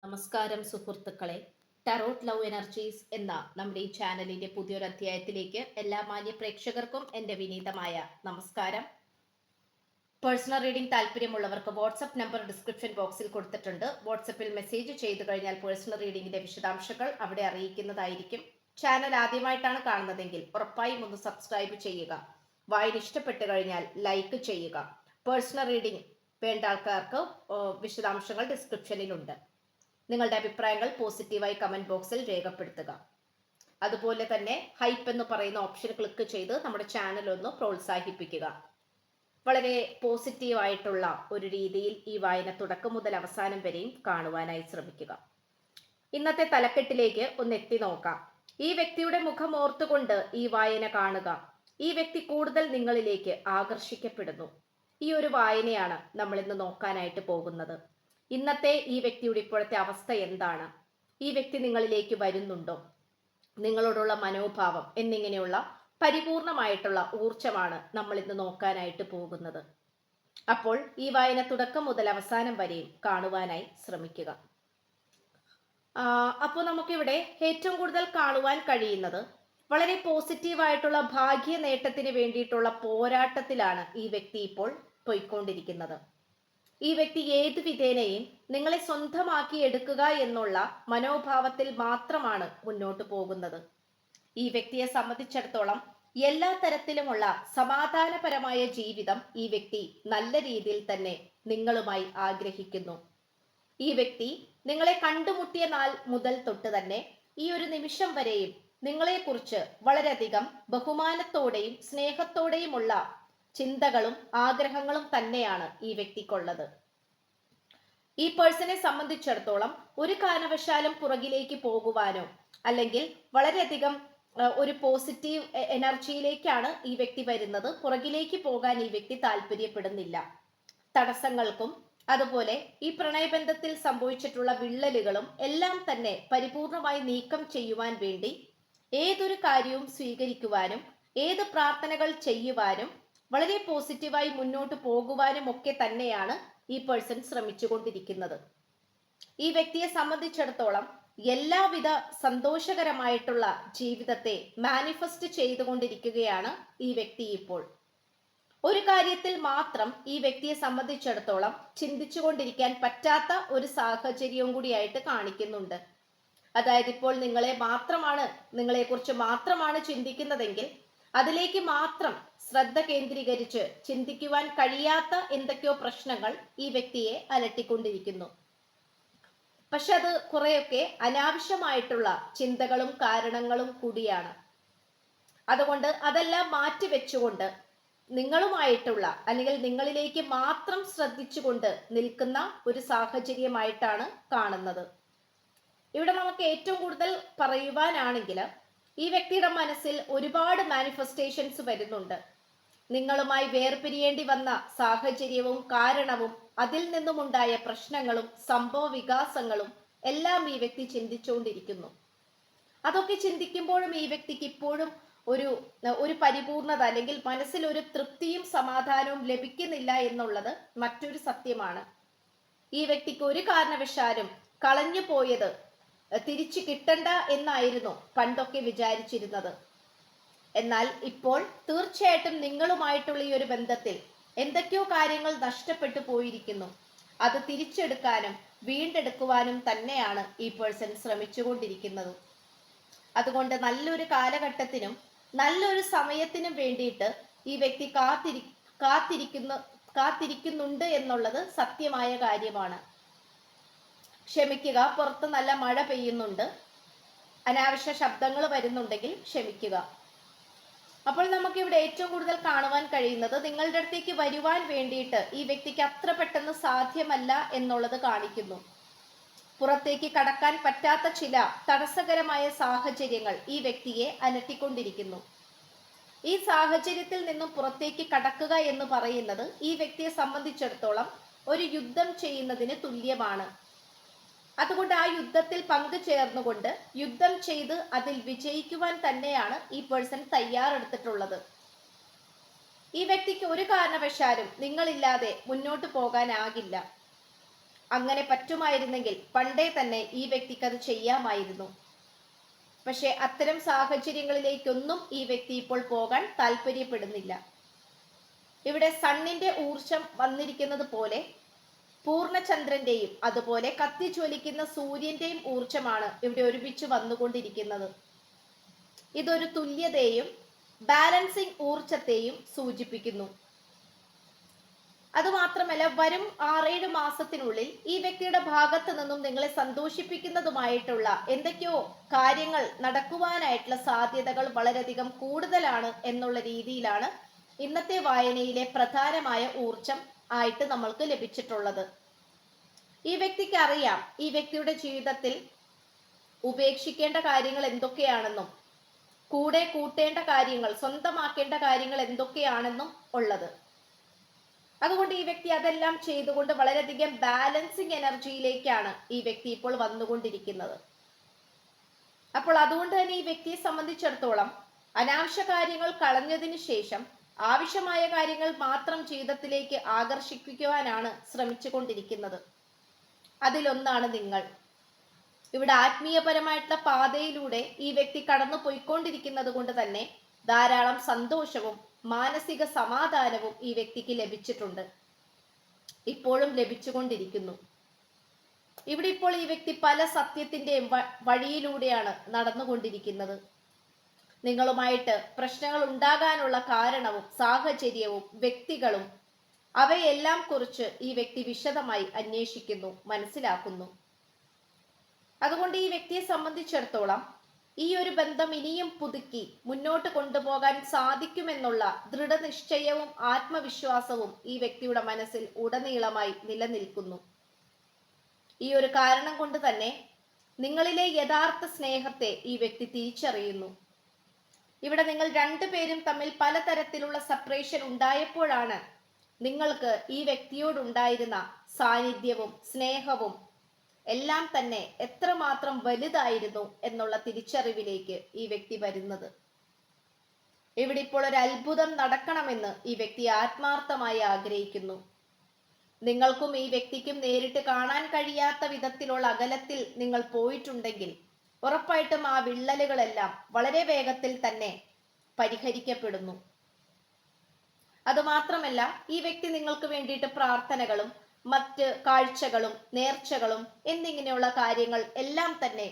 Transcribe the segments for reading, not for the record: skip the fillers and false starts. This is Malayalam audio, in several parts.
നമസ്കാരം സുഹൃത്തുക്കളെ. ടാരോട്ട് ലവ് എനർജീസ് എന്ന നമ്മുടെ ഈ ചാനലിന്റെ പുതിയൊരു അധ്യായത്തിലേക്ക് എല്ലാ മാന്യ പ്രേക്ഷകർക്കും എൻ്റെ വിനീതമായ നമസ്കാരം. പേഴ്സണൽ റീഡിംഗ് താല്പര്യമുള്ളവർക്ക് വാട്സപ്പ് നമ്പർ ഡിസ്ക്രിപ്ഷൻ ബോക്സിൽ കൊടുത്തിട്ടുണ്ട്. വാട്സപ്പിൽ മെസ്സേജ് ചെയ്തു കഴിഞ്ഞാൽ പേഴ്സണൽ റീഡിംഗിന്റെ വിശദാംശങ്ങൾ അവിടെ അറിയിക്കുന്നതായിരിക്കും. ചാനൽ ആദ്യമായിട്ടാണ് കാണുന്നതെങ്കിൽ ഉറപ്പായും ഒന്ന് സബ്സ്ക്രൈബ് ചെയ്യുക. വായന ഇഷ്ടപ്പെട്ടു കഴിഞ്ഞാൽ ലൈക്ക് ചെയ്യുക. പേഴ്സണൽ റീഡിംഗ് വേണ്ട ആൾക്കാർക്ക് വിശദാംശങ്ങൾ ഡിസ്ക്രിപ്ഷനിലുണ്ട്. നിങ്ങളുടെ അഭിപ്രായങ്ങൾ പോസിറ്റീവായി കമന്റ് ബോക്സിൽ രേഖപ്പെടുത്തുക. അതുപോലെ തന്നെ ഹൈപ്പ് എന്ന് പറയുന്ന ഓപ്ഷൻ ക്ലിക്ക് ചെയ്ത് നമ്മുടെ ചാനൽ ഒന്ന് പ്രോത്സാഹിപ്പിക്കുക. വളരെ പോസിറ്റീവായിട്ടുള്ള ഒരു രീതിയിൽ ഈ വായന തുടക്കം മുതൽ അവസാനം വരെയും കാണുവാനായി ശ്രമിക്കുക. ഇന്നത്തെ തലക്കെട്ടിലേക്ക് ഒന്ന് എത്തി നോക്കാം. ഈ വ്യക്തിയുടെ മുഖം ഓർത്തുകൊണ്ട് ഈ വായന കാണുക. ഈ വ്യക്തി കൂടുതൽ നിങ്ങളിലേക്ക് ആകർഷിക്കപ്പെടുന്നു. ഈ ഒരു വായനയാണ് നമ്മൾ ഇന്ന് നോക്കാനായിട്ട് പോകുന്നത്. ഇന്നത്തെ ഈ വ്യക്തിയുടെ ഇപ്പോഴത്തെ അവസ്ഥ എന്താണ്? ഈ വ്യക്തി നിങ്ങളിലേക്ക് വരുന്നുണ്ടോ? നിങ്ങളോടുള്ള മനോഭാവം എന്നിങ്ങനെയുള്ള പരിപൂർണമായിട്ടുള്ള ഊർജമാണ് നമ്മൾ ഇന്ന് നോക്കാനായിട്ട് പോകുന്നത്. അപ്പോൾ ഈ വായന തുടക്കം മുതൽ അവസാനം വരെയും കാണുവാനായി ശ്രമിക്കുക. അപ്പോൾ നമുക്കിവിടെ ഏറ്റവും കൂടുതൽ കാണുവാൻ കഴിയുന്നത് വളരെ പോസിറ്റീവായിട്ടുള്ള ഭാഗ്യ നേട്ടത്തിന് വേണ്ടിയിട്ടുള്ള പോരാട്ടത്തിലാണ് ഈ വ്യക്തി ഇപ്പോൾ പോയിക്കൊണ്ടിരിക്കുന്നത്. ഈ വ്യക്തി ഏതു വിധേനയും നിങ്ങളെ സ്വന്തമാക്കി എടുക്കുക എന്നുള്ള മനോഭാവത്തിൽ മാത്രമാണ് മുന്നോട്ട് പോകുന്നത്. ഈ വ്യക്തിയെ സംബന്ധിച്ചിടത്തോളം എല്ലാ തരത്തിലുമുള്ള സമാധാനപരമായ ജീവിതം ഈ വ്യക്തി നല്ല രീതിയിൽ തന്നെ നിങ്ങളുമായി ആഗ്രഹിക്കുന്നു. ഈ വ്യക്തി നിങ്ങളെ കണ്ടുമുട്ടിയ നാൾ മുതൽ തൊട്ട് തന്നെ ഈ ഒരു നിമിഷം വരെയും നിങ്ങളെക്കുറിച്ച് വളരെയധികം ബഹുമാനത്തോടെയും സ്നേഹത്തോടെയുമുള്ള ചിന്തകളും ആഗ്രഹങ്ങളും തന്നെയാണ് ഈ വ്യക്തിക്കുള്ളത്. ഈ പേഴ്സണെ സംബന്ധിച്ചിടത്തോളം ഒരു കാരണവശാലും പുറകിലേക്ക് പോകുവാനോ അല്ലെങ്കിൽ വളരെയധികം ഒരു പോസിറ്റീവ് എനർജിയിലേക്കാണ് ഈ വ്യക്തി വരുന്നത്. പുറകിലേക്ക് പോകാൻ ഈ വ്യക്തി താല്പര്യപ്പെടുന്നില്ല. തടസ്സങ്ങൾക്കും അതുപോലെ ഈ പ്രണയബന്ധത്തിൽ സംഭവിച്ചിട്ടുള്ള വിള്ളലുകളും എല്ലാം തന്നെ പരിപൂർണമായി നീക്കം ചെയ്യുവാൻ വേണ്ടി ഏതൊരു കാര്യവും സ്വീകരിക്കുവാനും ഏത് പ്രാർത്ഥനകൾ ചെയ്യുവാനും വളരെ പോസിറ്റീവായി മുന്നോട്ട് പോകുവാനും ഒക്കെ തന്നെയാണ് ഈ പേഴ്സൺ ശ്രമിച്ചുകൊണ്ടിരിക്കുന്നത്. ഈ വ്യക്തിയെ സംബന്ധിച്ചിടത്തോളം എല്ലാവിധ സന്തോഷകരമായിട്ടുള്ള ജീവിതത്തെ മാനിഫെസ്റ്റ് ചെയ്തുകൊണ്ടിരിക്കുകയാണ് ഈ വ്യക്തി ഇപ്പോൾ. ഒരു കാര്യത്തിൽ മാത്രം ഈ വ്യക്തിയെ സംബന്ധിച്ചിടത്തോളം ചിന്തിച്ചുകൊണ്ടിരിക്കാൻ പറ്റാത്ത ഒരു സാഹചര്യവും കൂടിയായിട്ട് കാണിക്കുന്നുണ്ട്. അതായത് ഇപ്പോൾ നിങ്ങളെക്കുറിച്ച് മാത്രമാണ് ചിന്തിക്കുന്നതെങ്കിൽ അതിലേക്ക് മാത്രം ശ്രദ്ധ കേന്ദ്രീകരിച്ച് ചിന്തിക്കുവാൻ കഴിയാത്ത എന്തൊക്കെയോ പ്രശ്നങ്ങൾ ഈ വ്യക്തിയെ അലട്ടിക്കൊണ്ടിരിക്കുന്നു. പക്ഷെ അത് കുറെയൊക്കെ അനാവശ്യമായിട്ടുള്ള ചിന്തകളും കാരണങ്ങളും കൂടിയാണ്. അതുകൊണ്ട് അതെല്ലാം മാറ്റിവെച്ചുകൊണ്ട് നിങ്ങളുമായിട്ടുള്ള അല്ലെങ്കിൽ നിങ്ങളിലേക്ക് മാത്രം ശ്രദ്ധിച്ചുകൊണ്ട് നിൽക്കുന്ന ഒരു സാഹചര്യമായിട്ടാണ് കാണുന്നത്. ഇവിടെ നമുക്ക് ഏറ്റവും കൂടുതൽ പറയുവാനാണെങ്കിൽ ഈ വ്യക്തിയുടെ മനസ്സിൽ ഒരുപാട് മാനിഫെസ്റ്റേഷൻസ് വരുന്നുണ്ട്. നിങ്ങളുമായി വേർപിരിയേണ്ടി വന്ന സാഹചര്യവും കാരണവും അതിൽ നിന്നുമുണ്ടായ പ്രശ്നങ്ങളും സംഭവ വികാസങ്ങളും എല്ലാം ഈ വ്യക്തി ചിന്തിച്ചുകൊണ്ടിരിക്കുന്നു. അതൊക്കെ ചിന്തിക്കുമ്പോഴും ഈ വ്യക്തിക്ക് ഇപ്പോഴും ഒരു പരിപൂർണത അല്ലെങ്കിൽ മനസ്സിൽ ഒരു തൃപ്തിയും സമാധാനവും ലഭിക്കുന്നില്ല എന്നുള്ളത് മറ്റൊരു സത്യമാണ്. ഈ വ്യക്തിക്ക് ഒരു കാരണവശാലും കളഞ്ഞു പോയത് തിരിച്ചു കിട്ടണ്ട എന്നായിരുന്നു പണ്ടൊക്കെ വിചാരിച്ചിരുന്നത്. എന്നാൽ ഇപ്പോൾ തീർച്ചയായിട്ടും നിങ്ങളുമായിട്ടുള്ള ഈ ഒരു ബന്ധത്തിൽ എന്തൊക്കെയോ കാര്യങ്ങൾ നഷ്ടപ്പെട്ടു പോയിരിക്കുന്നു. അത് തിരിച്ചെടുക്കാനും വീണ്ടെടുക്കുവാനും തന്നെയാണ് ഈ പേഴ്സൺ ശ്രമിച്ചുകൊണ്ടിരിക്കുന്നത്. അതുകൊണ്ട് നല്ലൊരു കാലഘട്ടത്തിനും നല്ലൊരു സമയത്തിനും വേണ്ടിയിട്ട് ഈ വ്യക്തി കാത്തിരിക്കുന്നുണ്ട് എന്നുള്ളത് സത്യമായ കാര്യമാണ്. ക്ഷമിക്കുക, പുറത്ത് നല്ല മഴ പെയ്യുന്നുണ്ട്, അനാവശ്യ ശബ്ദങ്ങൾ വരുന്നുണ്ടെങ്കിൽ ക്ഷമിക്കുക. അപ്പോൾ നമുക്കിവിടെ ഏറ്റവും കൂടുതൽ കാണുവാൻ കഴിയുന്നത് നിങ്ങളുടെ അടുത്തേക്ക് വരുവാൻ വേണ്ടിയിട്ട് ഈ വ്യക്തിക്ക് അത്ര പെട്ടെന്ന് സാധ്യമല്ല എന്നുള്ളത് കാണിക്കുന്നു. പുറത്തേക്ക് കടക്കാൻ പറ്റാത്ത ചില തടസ്സകരമായ സാഹചര്യങ്ങൾ ഈ വ്യക്തിയെ അലട്ടിക്കൊണ്ടിരിക്കുന്നു. ഈ സാഹചര്യത്തിൽ നിന്നും പുറത്തേക്ക് കടക്കുക എന്ന് പറയുന്നത് ഈ വ്യക്തിയെ സംബന്ധിച്ചിടത്തോളം ഒരു യുദ്ധം ചെയ്യുന്നതിന് തുല്യമാണ്. അതുകൊണ്ട് ആ യുദ്ധത്തിൽ പങ്കുചേർന്നുകൊണ്ട് യുദ്ധം ചെയ്ത് അതിൽ വിജയിക്കുവാൻ തന്നെയാണ് ഈ പേഴ്സൺ തയ്യാറെടുത്തിട്ടുള്ളത്. ഈ വ്യക്തിക്ക് ഒരു കാരണവശാലും നിങ്ങളില്ലാതെ മുന്നോട്ട് പോകാനാകില്ല. അങ്ങനെ പറ്റുമായിരുന്നെങ്കിൽ പണ്ടേ തന്നെ ഈ വ്യക്തിക്ക് അത് ചെയ്യാമായിരുന്നു. പക്ഷെ അത്തരം സാഹചര്യങ്ങളിലേക്കൊന്നും ഈ വ്യക്തി ഇപ്പോൾ പോകാൻ താല്പര്യപ്പെടുന്നില്ല. ഇവിടെ സണ്ണിന്റെ ഊർജം വന്നിരിക്കുന്നത് പോലെ പൂർണ്ണചന്ദ്രന്റെയും അതുപോലെ കത്തിജ്വലിക്കുന്ന സൂര്യന്റെയും ഊർജമാണ് ഇവിടെ ഒരുമിച്ച് വന്നുകൊണ്ടിരിക്കുന്നത്. ഇതൊരു തുല്യതയും ബാലൻസിങ് ഊർജത്തെയും സൂചിപ്പിക്കുന്നു. അതുമാത്രമല്ല, വരും 6-7 മാസത്തിനുള്ളിൽ ഈ വ്യക്തിയുടെ ഭാഗത്ത് നിന്നും നിങ്ങളെ സന്തോഷിപ്പിക്കുന്നതുമായിട്ടുള്ള എന്തൊക്കെയോ കാര്യങ്ങൾ നടക്കുവാനായിട്ടുള്ള സാധ്യതകൾ വളരെയധികം കൂടുതലാണ് എന്നുള്ള രീതിയിലാണ് ഇന്നത്തെ വായനയിലെ പ്രധാനമായ ഊർജം ആയിട്ട് നമ്മൾക്ക് ലഭിച്ചിട്ടുള്ളത്. ഈ വ്യക്തിക്ക് അറിയാം ഈ വ്യക്തിയുടെ ജീവിതത്തിൽ ഉപേക്ഷിക്കേണ്ട കാര്യങ്ങൾ എന്തൊക്കെയാണെന്നും കൂടെ കൂട്ടേണ്ട കാര്യങ്ങൾ, സ്വന്തമാക്കേണ്ട കാര്യങ്ങൾ എന്തൊക്കെയാണെന്നും ഉള്ളത്. അതുകൊണ്ട് ഈ വ്യക്തി അതെല്ലാം ചെയ്തുകൊണ്ട് വളരെയധികം ബാലൻസിങ് എനർജിയിലേക്കാണ് ഈ വ്യക്തി ഇപ്പോൾ വന്നുകൊണ്ടിരിക്കുന്നത്. അപ്പോൾ അതുകൊണ്ട് തന്നെ ഈ വ്യക്തിയെ സംബന്ധിച്ചിടത്തോളം അനാവശ്യ കാര്യങ്ങൾ കളഞ്ഞതിന് ശേഷം ആവശ്യമായ കാര്യങ്ങൾ മാത്രം ജീവിതത്തിലേക്ക് ആകർഷിക്കുവാനാണ് ശ്രമിച്ചുകൊണ്ടിരിക്കുന്നത്. അതിലൊന്നാണ് നിങ്ങൾ. ഇവിടെ ആത്മീയപരമായിട്ടുള്ള പാതയിലൂടെ ഈ വ്യക്തി കടന്നു പോയിക്കൊണ്ടിരിക്കുന്നത് കൊണ്ട് തന്നെ ധാരാളം സന്തോഷവും മാനസിക സമാധാനവും ഈ വ്യക്തിക്ക് ലഭിച്ചിട്ടുണ്ട്, ഇപ്പോഴും ലഭിച്ചുകൊണ്ടിരിക്കുന്നു. ഇവിടെ ഇപ്പോൾ ഈ വ്യക്തി പല സത്യത്തിന്റെയും വഴിയിലൂടെയാണ് നടന്നുകൊണ്ടിരിക്കുന്നത്. നിങ്ങളുമായിട്ട് പ്രശ്നങ്ങൾ ഉണ്ടാകാനുള്ള കാരണവും സാഹചര്യവും വ്യക്തികളും അവയെല്ലാം കുറിച്ച് ഈ വ്യക്തി വിശദമായി അന്വേഷിക്കുന്നു, മനസ്സിലാക്കുന്നു. അതുകൊണ്ട് ഈ വ്യക്തിയെ സംബന്ധിച്ചിടത്തോളം ഈ ഒരു ബന്ധം ഇനിയും പുതുക്കി മുന്നോട്ട് കൊണ്ടുപോകാൻ സാധിക്കുമെന്നുള്ള ദൃഢനിശ്ചയവും ആത്മവിശ്വാസവും ഈ വ്യക്തിയുടെ മനസ്സിൽ ഉടനീളമായി നിലനിൽക്കുന്നു. ഈ ഒരു കാരണം കൊണ്ട് തന്നെ നിങ്ങളിലെ യഥാർത്ഥ സ്നേഹത്തെ ഈ വ്യക്തി തിരിച്ചറിയുന്നു. ഇവിടെ നിങ്ങൾ രണ്ടുപേരും തമ്മിൽ പലതരത്തിലുള്ള സെപ്പറേഷൻ ഉണ്ടായപ്പോഴാണ് നിങ്ങൾക്ക് ഈ വ്യക്തിയോടുണ്ടായിരുന്ന സാന്നിധ്യവും സ്നേഹവും എല്ലാം തന്നെ എത്രമാത്രം വലുതായിരുന്നു എന്നുള്ള തിരിച്ചറിവിലേക്ക് ഈ വ്യക്തി വരുന്നത്. ഇവിടെ ഇപ്പോൾ ഒരു അത്ഭുതം നടക്കണമെന്ന് ഈ വ്യക്തി ആത്മാർത്ഥമായി ആഗ്രഹിക്കുന്നു. നിങ്ങൾക്കും ഈ വ്യക്തിക്കും നേരിട്ട് കാണാൻ കഴിയാത്ത വിധത്തിലുള്ള അകലത്തിൽ നിങ്ങൾ പോയിട്ടുണ്ടെങ്കിൽ ഉറപ്പായിട്ടും ആ വിള്ളലുകളെല്ലാം വളരെ വേഗത്തിൽ തന്നെ പരിഹരിക്കപ്പെടുന്നു. അതുമാത്രമല്ല, ഈ വ്യക്തി നിങ്ങൾക്ക് വേണ്ടിയിട്ട് പ്രാർത്ഥനകളും മറ്റ് കാഴ്ചകളും നേർച്ചകളും എന്നിങ്ങനെയുള്ള കാര്യങ്ങൾ എല്ലാം തന്നെ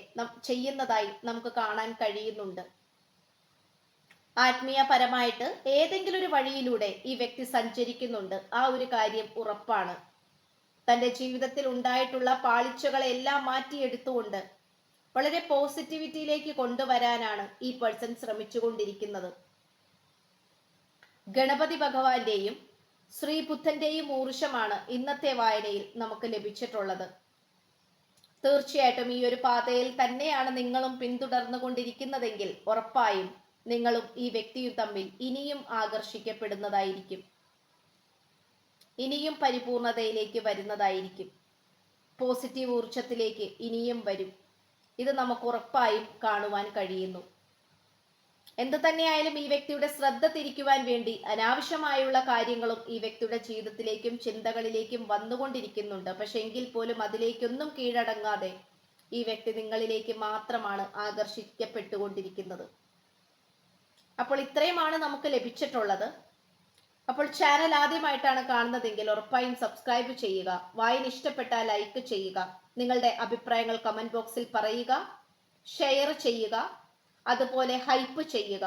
ചെയ്യുന്നതായി നമുക്ക് കാണാൻ കഴിയുന്നുണ്ട്. ആത്മീയപരമായിട്ട് ഏതെങ്കിലും ഒരു വഴിയിലൂടെ ഈ വ്യക്തി സഞ്ചരിക്കുന്നുണ്ട്, ആ ഒരു കാര്യം ഉറപ്പാണ്. തൻ്റെ ജീവിതത്തിൽ ഉണ്ടായിട്ടുള്ള പാളിച്ചകളെല്ലാം മാറ്റിയെടുത്തുകൊണ്ട് വളരെ പോസിറ്റിവിറ്റിയിലേക്ക് കൊണ്ടുവരാനാണ് ഈ പേഴ്സൺ ശ്രമിച്ചുകൊണ്ടിരിക്കുന്നത്. ഗണപതി ഭഗവാന്റെയും ശ്രീബുദ്ധന്റെയും ഊർജമാണ് ഇന്നത്തെ വായനയിൽ നമുക്ക് ലഭിച്ചിട്ടുള്ളത്. തീർച്ചയായിട്ടും ഈ ഒരു പാതയിൽ തന്നെയാണ് നിങ്ങളും പിന്തുടർന്നു കൊണ്ടിരിക്കുന്നതെങ്കിൽ ഉറപ്പായും നിങ്ങളും ഈ വ്യക്തിയും തമ്മിൽ ഇനിയും ആകർഷിക്കപ്പെടുന്നതായിരിക്കും, ഇനിയും പരിപൂർണതയിലേക്ക് വരുന്നതായിരിക്കും, പോസിറ്റീവ് ഊർജത്തിലേക്ക് ഇനിയും വരും. ഇത് നമുക്ക് ഉറപ്പായും കാണുവാൻ കഴിയുന്നു. എന്തു തന്നെയായാലും ഈ വ്യക്തിയുടെ ശ്രദ്ധ തിരിക്കുവാൻ വേണ്ടി അനാവശ്യമായുള്ള കാര്യങ്ങളും ഈ വ്യക്തിയുടെ ജീവിതത്തിലേക്കും ചിന്തകളിലേക്കും വന്നുകൊണ്ടിരിക്കുന്നുണ്ട്. പക്ഷെ എങ്കിൽ പോലും അതിലേക്കൊന്നും കീഴടങ്ങാതെ ഈ വ്യക്തി നിങ്ങളിലേക്ക് മാത്രമാണ് ആകർഷിക്കപ്പെട്ടുകൊണ്ടിരിക്കുന്നത്. അപ്പോൾ ഇത്രയുമാണ് നമുക്ക് ലഭിച്ചിട്ടുള്ളത്. അപ്പോൾ ചാനൽ ആദ്യമായിട്ടാണ് കാണുന്നതെങ്കിൽ ഉറപ്പായും സബ്സ്ക്രൈബ് ചെയ്യുക. വായന ഇഷ്ടപ്പെട്ടാൽ ലൈക്ക് ചെയ്യുക. നിങ്ങളുടെ അഭിപ്രായങ്ങൾ കമന്റ് ബോക്സിൽ പറയുക, ഷെയർ ചെയ്യുക, അതുപോലെ ഹൈപ്പ് ചെയ്യുക.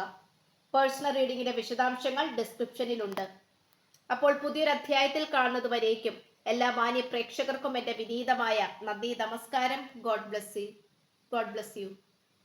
പേഴ്സണൽ റീഡിങ്ങിന്റെ വിശദാംശങ്ങൾ ഡിസ്ക്രിപ്ഷനിലുണ്ട്. അപ്പോൾ പുതിയൊരു അധ്യായത്തിൽ കാണുന്നത് വരേക്കും എല്ലാ മാന്യ പ്രേക്ഷകർക്കും എൻ്റെ വിനീതമായ നന്ദി, നമസ്കാരം. God bless you.